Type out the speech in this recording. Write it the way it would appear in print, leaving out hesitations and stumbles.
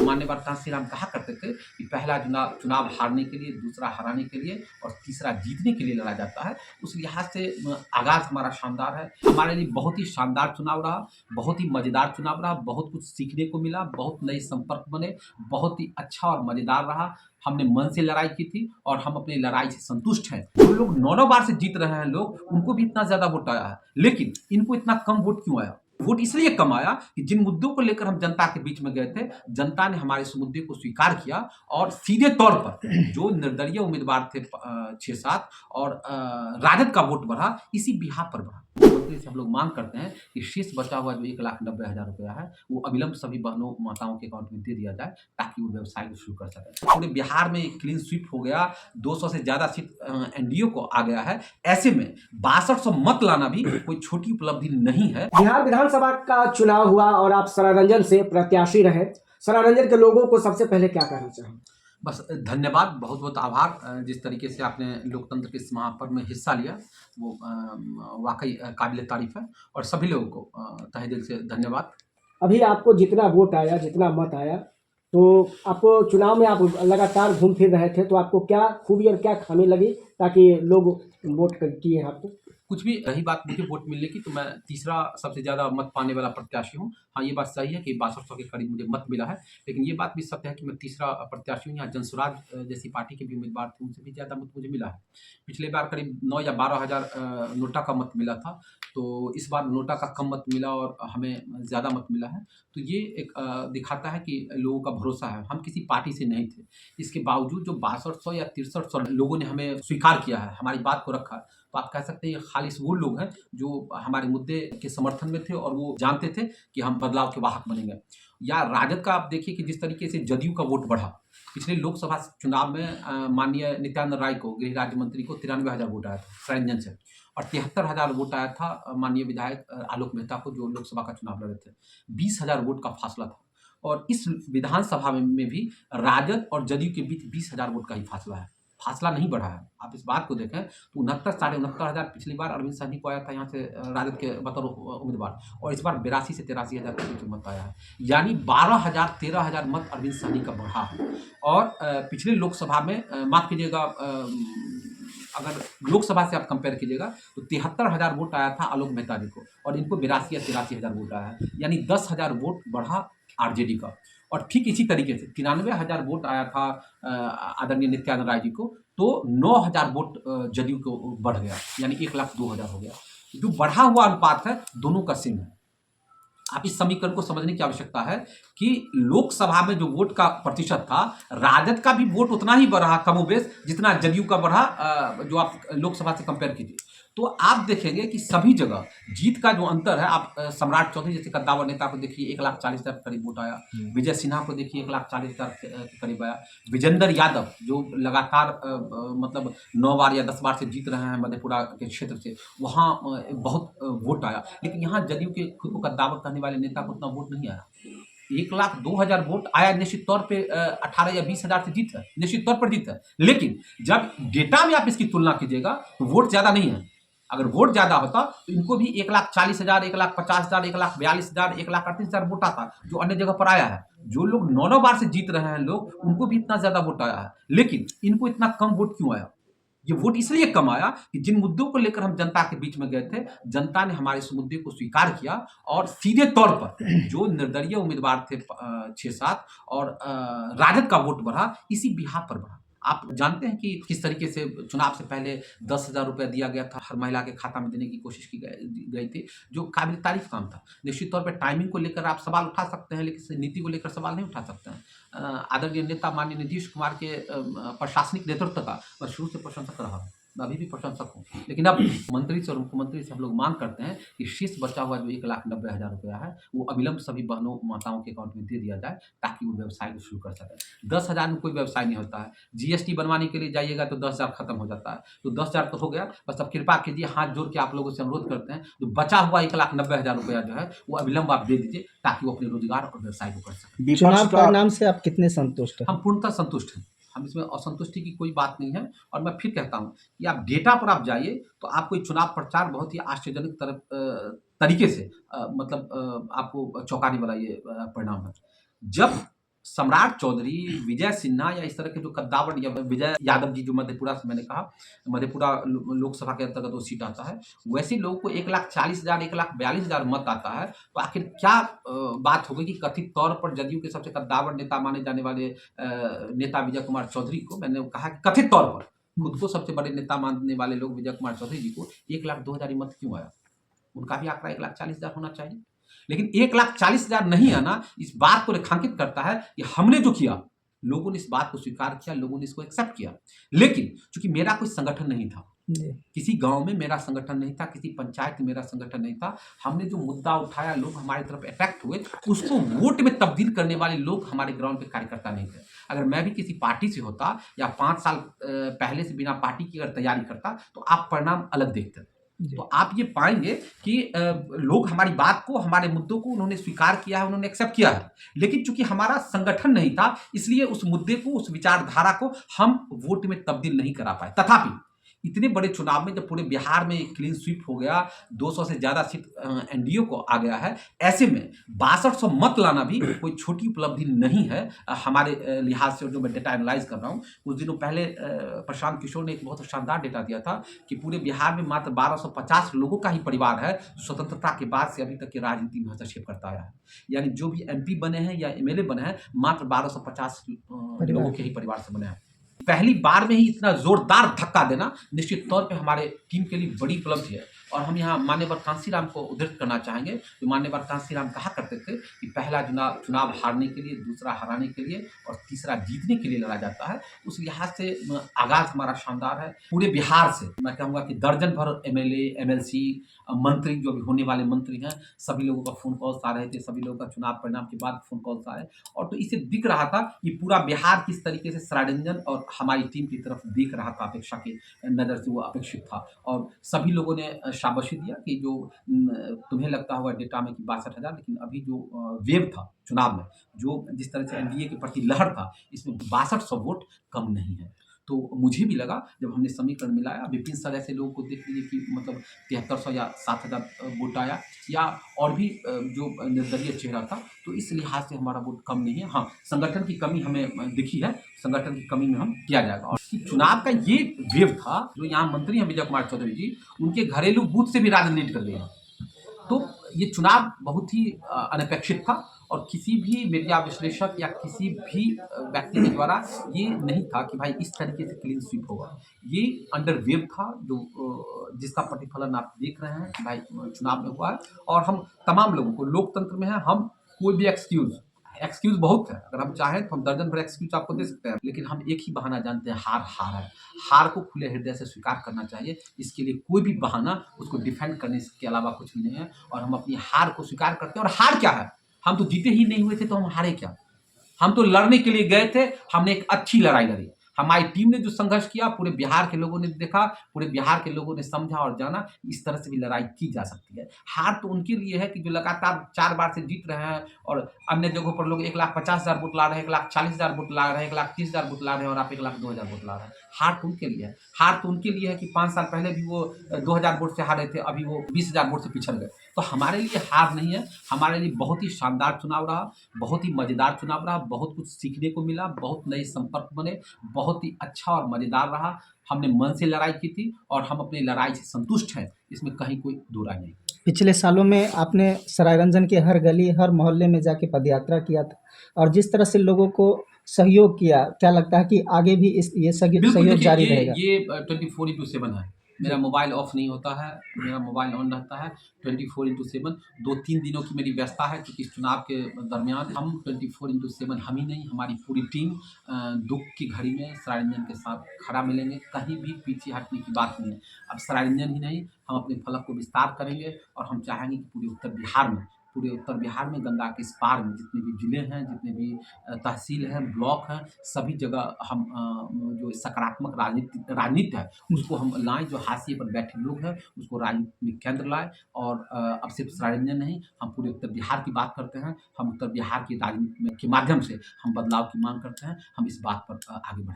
मान्यवर कांसी राम कहा करते थे कि पहला चुनाव हारने के लिए, दूसरा हराने के लिए और तीसरा जीतने के लिए लड़ा जाता है। उस लिहाज से आगाज़ हमारा शानदार है। हमारे लिए बहुत ही शानदार चुनाव रहा, बहुत ही मज़ेदार चुनाव रहा, बहुत कुछ सीखने को मिला, बहुत नए संपर्क बने, बहुत ही अच्छा और मज़ेदार रहा। हमने मन से लड़ाई की थी और हम अपनी लड़ाई से संतुष्ट हैं। जो लोग 9-9 बार से जीत रहे हैं लोग, उनको भी इतना ज़्यादा वोट आया है, लेकिन इनको इतना कम वोट क्यों आया? वोट इसलिए कम आया कि जिन मुद्दों को लेकर हम जनता के बीच में गए थे, जनता ने हमारे इस मुद्दे को स्वीकार किया और सीधे तौर पर जो निर्दलीय उम्मीदवार थे 6-7 और राजद का वोट बढ़ा, इसी बिहाफ पर बढ़ा। मुख्यमंत्री से हम लोग मांग करते हैं कि शेष बचा हुआ जो 1,90,000 रुपया है, वो अविलंब सभी बहनों माताओं के अकाउंट में दे दिया जाए, ताकि वो व्यवसाय को शुरू कर सकें। पूरे बिहार में एक क्लीन स्वीप हो गया, 200 से ज़्यादा सीट एनडीए को आ गया है। ऐसे में 6200 मत लाना भी कोई छोटी उपलब्धि नहीं है। बिहार विधानसभा का चुनाव हुआ और आप सरारंजन से प्रत्याशी रहे। सरारंजन के लोगों को सबसे पहले क्या कहना चाहेंगे? बस धन्यवाद, बहुत बहुत आभार। जिस तरीके से आपने लोकतंत्र के इस महापर्व में हिस्सा लिया, वो वाकई काबिल तारीफ है और सभी लोगों को तहे दिल से धन्यवाद। अभी आपको जितना वोट आया, जितना मत आया, तो आपको चुनाव में आप लगातार घूम फिर रहे थे, तो आपको क्या खूबी और क्या खामी लगी ताकि लोग वोट किए आपको? कुछ भी रही बात मुझे वोट मिलने की, तो मैं तीसरा सबसे ज़्यादा मत पाने वाला प्रत्याशी हूँ। हाँ, ये बात सही है कि 6200 के करीब मुझे मत मिला है, लेकिन ये बात भी सत्य है कि मैं तीसरा प्रत्याशी हूँ। यहाँ जनसुराज जैसी पार्टी के भी उम्मीदवार थे, उनसे भी ज़्यादा मत मुझे मिला है। पिछले बार करीब 9 या 12 हज़ार नोटा का मत मिला था, तो इस बार नोटा का कम मत मिला और हमें ज़्यादा मत मिला है। तो ये एक दिखाता है कि लोगों का भरोसा है। हम किसी पार्टी से नहीं थे, इसके बावजूद जो 6200 या 6300 लोगों ने हमें स्वीकार किया है, हमारी बात को रखा, तो आप कह सकते हैं ये खालिस वो लोग हैं जो हमारे मुद्दे के समर्थन में थे और वो जानते थे कि हम बदलाव के वाहक बनेंगे। या राजद का आप देखिए कि जिस तरीके से जदयू का वोट बढ़ा, पिछले लोकसभा चुनाव में माननीय नित्यानंद राय को, गृह राज्य मंत्री को 93,000 वोट आया था सरारंजन से, और 73,000 वोट आया था माननीय विधायक आलोक मेहता को, जो लोकसभा का चुनाव लड़े थे। 20,000 वोट का फासला था और इस विधानसभा में भी राजद और जदयू के बीच 20,000 वोट का ही फासला है, फासला नहीं बढ़ा है। आप इस बात को देखें तो 69-69,500 पिछली बार अरविंद साहनी को आया था यहाँ से राजद के बतौर उम्मीदवार, और इस बार 82 से 83,000 के बीच मत आया है, यानी 12,000-13,000 मत अरविंद साहनी का बढ़ा है। और पिछले लोकसभा में माफ़ कीजिएगा, अगर लोकसभा से आप कंपेयर कीजिएगा तो 73,000 वोट आया था आलोक मेहता जी को, और इनको 82 या 83,000 वोट आया है, यानी 10,000 वोट बढ़ा आरजेडी का। और ठीक इसी तरीके से 93,000 वोट आया था आदरणीय नित्यानंद राय जी को, तो 9,000 वोट जदयू को बढ़ गया, यानी 1,02,000 हो गया। जो बढ़ा हुआ अनुपात है, दोनों का सेम है। आप इस समीकरण को समझने की आवश्यकता है कि लोकसभा में जो वोट का प्रतिशत था, राजद का भी वोट उतना ही बढ़ा कमोबेश जितना जदयू का बढ़ा, जो आप लोकसभा से कंपेयर कीजिए, तो आप देखेंगे कि सभी जगह जीत का जो अंतर है, आप सम्राट चौधरी जैसे कद्दावर नेता को देखिए 1,40,000 के करीब वोट आया, विजय सिन्हा को देखिए 1,40,000 के करीब आया, विजेंद्र यादव जो लगातार मतलब 9 बार या 10 बार से जीत रहे हैं मधेपुरा के क्षेत्र से, वहाँ बहुत वोट आया। लेकिन यहाँ जदयू के खुद को कद्दावर कहने वाले नेता को उतना वोट नहीं आया। 1,02,000 वोट आया, निश्चित तौर पे 18 या 20,000 से जीत है, निश्चित तौर पर जीत है। लेकिन जब डेटा में आप इसकी तुलना कीजिएगा तो वोट ज़्यादा नहीं है। अगर वोट ज़्यादा होता तो इनको भी 1,40,000, 1,50,000, 1,42,000, 1,38,000 वोट आता, जो अन्य जगह पर आया है। जो लोग 9-9 बार से जीत रहे हैं लोग, उनको भी इतना ज़्यादा वोट आया है, लेकिन इनको इतना कम वोट क्यों आया? ये वोट इसलिए कम आया कि जिन मुद्दों को लेकर हम जनता के बीच में गए थे, जनता ने हमारे इस मुद्दे को स्वीकार किया और सीधे तौर पर जो निर्दलीय उम्मीदवार थे 6-7 और राजद का वोट बढ़ा, इसी बिहाफ पर बढ़ा। आप जानते हैं कि किस तरीके से चुनाव से पहले 10,000 रुपया दिया गया था, हर महिला के खाता में देने की कोशिश की गई थी, जो काबिल तारीफ काम था। निश्चित तौर पर टाइमिंग को लेकर आप सवाल उठा सकते हैं, लेकिन नीति को लेकर सवाल नहीं उठा सकते हैं। आदरणीय नेता माननीय नीतीश कुमार के प्रशासनिक नेतृत्व का मैं शुरू से प्रशंसक रहा हूँ, मैं अभी भी प्रशंसक हूँ। लेकिन अब मंत्री से और मुख्यमंत्री से हम लोग मांग करते हैं कि शेष बचा हुआ जो 1,90,000 रुपया है, वो अविलंब सभी बहनों माताओं के अकाउंट में दे दिया जाए, ताकि वो व्यवसाय को शुरू कर सकें। 10,000 में कोई व्यवसाय नहीं होता है। जीएसटी बनवाने के लिए जाइएगा तो 10,000 खत्म हो जाता है, तो 10,000 तो हो गया। बस अब कृपा कीजिए, हाथ जोड़ के आप लोगों से अनुरोध करते हैं, जो बचा हुआ 1,90,000 रुपया जो है, वो अविलंब आप दे दीजिए, ताकि वो अपने रोजगार और व्यवसाय को कर सकें। चुनाव परिणाम से आप कितने संतुष्ट हैं? हम पूर्णतः संतुष्ट हैं, हम इसमें असंतुष्टि की कोई बात नहीं है। और मैं फिर कहता हूँ कि आप डेटा पर आप जाइए तो आपको ये चुनाव प्रचार बहुत ही आश्चर्यजनक तरीके से आपको चौंकाने वाला ये परिणाम है। जब सम्राट चौधरी, विजय सिन्हा या इस तरह के जो कद्दावर या विजय यादव जी जो मधेपुरा से मैंने कहा, मधेपुरा लोकसभा के अंतर्गत वो सीट आता है, वैसे लोगों को 1,40,000 1,42,000 मत आता है, तो आखिर क्या बात हो गई कि कथित तौर पर जदयू के सबसे कद्दावर नेता माने जाने वाले नेता विजय कुमार चौधरी को, मैंने कहा कि कथित तौर पर खुद को सबसे बड़े नेता मानने वाले लोग विजय कुमार चौधरी जी को 1,02,000 मत क्यों आया? उनका भी आंकड़ा 1,40,000 होना चाहिए। लेकिन 1,40,000 नहीं आना इस बात को रेखांकित करता है कि हमने जो किया, लोगों ने इस बात को स्वीकार किया, लोगों ने इसको एक्सेप्ट किया। लेकिन चूंकि मेरा कोई संगठन नहीं था, किसी गांव में मेरा संगठन नहीं था, किसी पंचायत में मेरा संगठन नहीं था, हमने जो मुद्दा उठाया, लोग हमारी तरफ अट्रैक्ट हुए, उसको वोट में तब्दील करने वाले लोग हमारे ग्राउंड पे कार्यकर्ता नहीं थे। अगर मैं भी किसी पार्टी से होता या 5 साल पहले से बिना पार्टी की अगर तैयारी करता, तो आप परिणाम अलग देखते। तो आप ये पाएंगे कि लोग हमारी बात को, हमारे मुद्दों को उन्होंने स्वीकार किया है, उन्होंने एक्सेप्ट किया है। लेकिन चूंकि हमारा संगठन नहीं था, इसलिए उस मुद्दे को, उस विचारधारा को हम वोट में तब्दील नहीं करा पाए। तथापि इतने बड़े चुनाव में जब पूरे बिहार में क्लीन स्वीप हो गया, 200 से ज्यादा सीट एनडीए को आ गया है, ऐसे में 6200 मत लाना भी कोई छोटी उपलब्धि नहीं है हमारे लिहाज से। जो मैं डेटा एनालाइज कर रहा हूँ, कुछ दिनों पहले प्रशांत किशोर ने एक बहुत शानदार डेटा दिया था कि पूरे बिहार में मात्र 1250 लोगों का ही परिवार है स्वतंत्रता के बाद से अभी तक की राजनीति में हस्तक्षेप करता आया है। यानी जो भी एमपी बने हैं या एमएलए बने हैं, मात्र 1250 लोगों के ही परिवार से बने हैं। पहली बार में ही इतना जोरदार धक्का देना निश्चित तौर पे हमारे टीम के लिए बड़ी उपलब्धि है। और हम यहाँ मान्यवर कांसीराम को उद्धृत करना चाहेंगे। जो मान्यवर कांसीराम कहा करते थे कि पहला चुनाव हारने के लिए, दूसरा हराने के लिए और तीसरा जीतने के लिए लड़ा जाता है। उस लिहाज से आगाज हमारा शानदार है। पूरे बिहार से मैं कहूँगा कि दर्जन भर एमएलए, एमएलसी, मंत्री, जो भी होने वाले मंत्री हैं, सभी लोगों का फोन कॉल्स आ रहे थे, सभी लोगों का चुनाव परिणाम के बाद फोन कॉल्स आए। और तो इसे दिख रहा था कि पूरा बिहार किस तरीके से षड्यंत्र और हमारी टीम की तरफ देख रहा था, अपेक्षा की नज़र से वो अपेक्षित था। और सभी लोगों ने शाबाशी दिया कि जो तुम्हें लगता होगा डेटा में कि 62,000, लेकिन अभी जो वेव था चुनाव में, जो जिस तरह से एनडीए के प्रति लहर था, इसमें 6200 वोट कम नहीं है। तो मुझे भी लगा जब हमने समीकरण मिलाया, विपिन सर ऐसे लोगों को देख लीजिए कि मतलब 7300 या 7000 वोट आया, या और भी जो निर्दलीय चेहरा था, तो इस लिहाज से हमारा वोट कम नहीं है। हाँ, संगठन की कमी हमें दिखी है, संगठन की कमी में हम किया जाएगा। और चुनाव का ये वेव था, जो यहाँ मंत्री हैं विजय कुमार चौधरी जी, उनके घरेलू बूथ से भी राजनीति कर रहे हैं। तो ये चुनाव बहुत ही अनपेक्षित था और किसी भी मीडिया विश्लेषक या किसी भी व्यक्ति के द्वारा ये नहीं था कि भाई इस तरीके से क्लीन स्वीप होगा। ये अंडर वेव था, जो जिसका प्रतिफलन आप देख रहे हैं कि भाई चुनाव में हुआ है। और हम तमाम लोगों को, लोकतंत्र में है, हम कोई भी एक्सक्यूज बहुत है। अगर हम चाहें तो हम दर्जन भर एक्सक्यूज आपको दे सकते हैं, लेकिन हम एक ही बहाना जानते हैं, हार है। हार को खुले हृदय से स्वीकार करना चाहिए। इसके लिए कोई भी बहाना उसको डिफेंड करने के अलावा कुछ भी नहीं है। और हम अपनी हार को स्वीकार करते हैं। और हार क्या है? हम तो जीते ही नहीं हुए थे, तो हम हारे क्या? हम तो लड़ने के लिए गए थे, हमने एक अच्छी लड़ाई लड़ी। हमारी टीम ने जो संघर्ष किया, पूरे बिहार के लोगों ने देखा, पूरे बिहार के लोगों ने समझा और जाना, इस तरह से भी लड़ाई की जा सकती है। हार तो उनके लिए है कि जो लगातार 4 बार से जीत रहे हैं और अन्य जगहों पर लोग 1,50,000 वोट ला रहे हैं, 1,40,000 वोट ला रहे हैं, 1,30,000 वोट ला रहे हैं, और आप 1,02,000 वोट ला रहे हैं। हार तो उनके लिए है। हार तो उनके लिए है कि 5 साल पहले भी वो 2,000 वोट से हारे थे, अभी वो 20,000 वोट से पिछड़ गए। तो हमारे लिए हार नहीं है, हमारे लिए बहुत ही शानदार चुनाव रहा, बहुत ही मजेदार चुनाव रहा, बहुत कुछ सीखने को मिला, बहुत नए संपर्क बने, बहुत ही अच्छा और मजेदार रहा। हमने मन से लड़ाई की थी और हम अपनी लड़ाई से संतुष्ट हैं, इसमें कहीं कोई दो राय नहीं। पिछले सालों में आपने सरायरंजन के हर गली, हर मोहल्ले में जाके पदयात्रा किया था, और जिस तरह से लोगों को सहयोग किया, क्या लगता है कि आगे भी ये सहयोग जारी रहेगा? ये 24/7 है। मेरा मोबाइल ऑफ नहीं होता है, मेरा मोबाइल ऑन रहता है 24/7। 2-3 दिनों की मेरी व्यस्तता है, क्योंकि इस चुनाव के दरमियान हम 24/7, हम ही नहीं, हमारी पूरी टीम दुख की घड़ी में सरायरंजन के साथ खड़ा मिलेंगे। कहीं भी पीछे हटने की बात नहीं है। अब सरायरंजन ही नहीं, हम अपने फलक को विस्तार करेंगे और हम चाहेंगे कि पूरे उत्तर बिहार में गंगा के इस पार में जितने भी जिले हैं, जितने भी तहसील हैं, ब्लॉक हैं, सभी जगह हम जो सकारात्मक राजनीति है उसको हम लाएं। जो हाशिए पर बैठे लोग हैं उसको राजनीति में केंद्र लाएं। और अब सिर्फ सरायरंजन नहीं, हम पूरे उत्तर बिहार की बात करते हैं। हम उत्तर बिहार की राजनीति के माध्यम से हम बदलाव की मांग करते हैं। हम इस बात पर आगे बढ़ें।